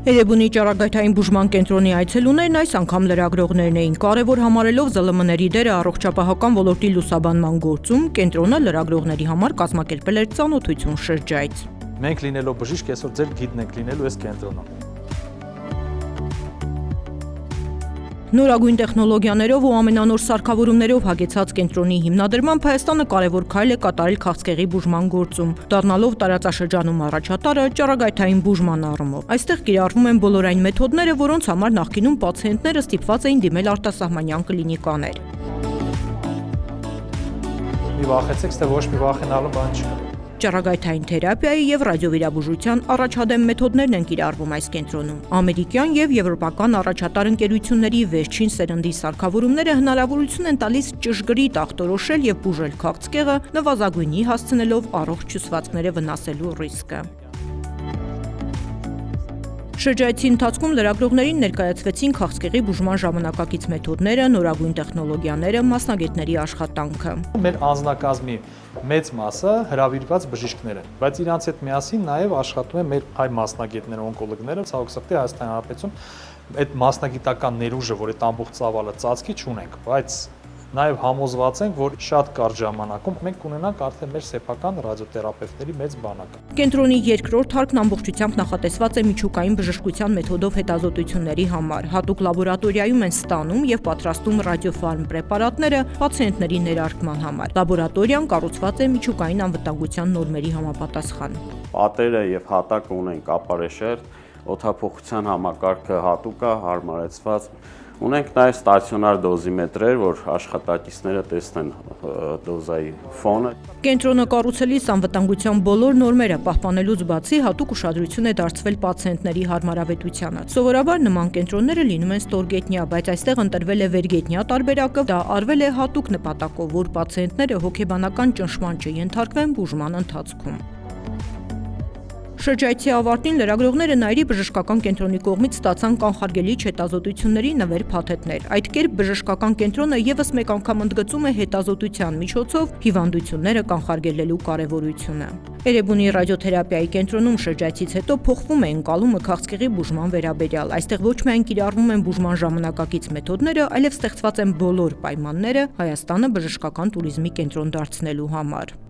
Էրեբունի ճառագայթային բուժման կենտրոնի այցելուներն այս անգամ լրագրողներն էին, կարևոր համարելով ԶԼՄ-ների դերը առողջապահական ոլորտի լուսաբանման գործում, կենտրոնը լրագրողների համար կազմակերպել էր ծանոթություն շրջայց։ Մենք լինելով բժիշկ, այսօր ձեր գիդն ենք լինելու այս կենտրոնում։ Նորագույն տեխնոլոգիաներով ու ամենանոր սարքավորումներով հագեցած կենտրոնի հիմնադրմամբ Հայաստանը կարևոր քայլ է կատարել քաղցկեղի բուժման գործում, դառնալով տարածաշրջանում առաջատարը ճառագայթային բուժման առումով։ Այստեղ կիրառվում են բոլոր այն մեթոդները, որոնց համար նախկինում պացիենտները ստիպված էին դիմել արտասահմանյան կլինիկաներ։ Մի վախեցեք, ստե ոչ մի վախենալու բան չկա։ Ճառագայթային թերապիայի եւ ռադիովիրաբուժության առաջադեմ մեթոդներն են կիրառվում այս կենտրոնում։ Ամերիկյան եւ եվրոպական առաջատար ընկերությունների վերջին սերնդի սարքավորումները հնարավորություն են տալիս ճշգրիտ ախտորոշել եւ բուժել քաղցկեղը, նվազագույնի հասցնելով առողջ հյուսվածքները վնասելու ռիսկը։ Շրջայցի ընթացքում լրագրողներին ներկայացվեցին քաղցկեղի բուժման ժամանակակից մեթոդները, նորագույն տեխնոլոգիաները, մասնագետների աշխատանքը։ Մեր անձնակազմի մեծ մասը հրավիրված բժիշկներ են, բայց իրանց հետ միասին նաև աշխատում են մեր հայ մասնագետները, օնկոլոգները, ցավոք սրտի Հայաստանի Հանրապետությունում այդ մասնագիտական ներուժը, որ այդ ամբողջ ծավալը ծածկի չունենք, բայց նաև համոզված ենք, որ շատ կարճ ժամանակում մենք կունենանք արդեն մեր սեփական ռադիոթերապևտների մեծ բանակ։ Կենտրոնի երկրորդ հարկն ամբողջությամբ նախատեսված է միջուկային բժշկության մեթոդով հետազոտությունների համար։ Հատուկ լաբորատորիայում են ստանում եւ պատրաստում ռադիոֆարմ պրեպարատները պացիենտների ներարկման համար։ Լաբորատորիան կառուցված է միջուկային անվտանգության նորմերի համապատասխան։ Պատերը եւ հատակը ունեն կապարեշեր, օդափոխության համակարգը հատուկ է, հարմարեցված։ Ունենք նաև ստացիոնար դոզիմետրեր, որ աշխատակիցները տեսնեն դոզայի ֆոնը։ Կենտրոնը կառուցելիս անվտանգության բոլոր նորմերը պահպանելուց բացի հատուկ ուշադրություն է դարձվել պացիենտների հարմարավետությանը։ Սովորաբար նման կենտրոնները լինում են ստորգետնյա, բայց այստեղ ընտրվել է վերգետնյա տարբերակը, դա արվել է հատուկ նպատակով, որ պացիենտները հոգեբանական ճնշման չենթարկվեն բուժման ընթացքում։ Շրջայցի ավարտին լրագրողները Նայիրի բժշկական կենտրոնի կողմից ստացան կանխարգելիչ հետազոտությունների նվեր փաթեթներ։ Այդ կերպ բժշկական կենտրոնը եւս մեկ անգամ ընդգծում է հետազոտության միջոցով հիվանդությունները կանխարգելելու կարևորությունը։ Էրեբունի ռադիոթերապիայի կենտրոնում շրջայցից հետո փոխվում է ընկալումը քաղցկեղի բուժման վերաբերյալ։ Այստեղ ոչ միայն կիրառվում են բուժման ժամանակակից մեթոդները, այլև ստեղծված են բոլոր պայմանները Հայաստանը բժշկական туриզմի կենտրոն դարձնելու համար։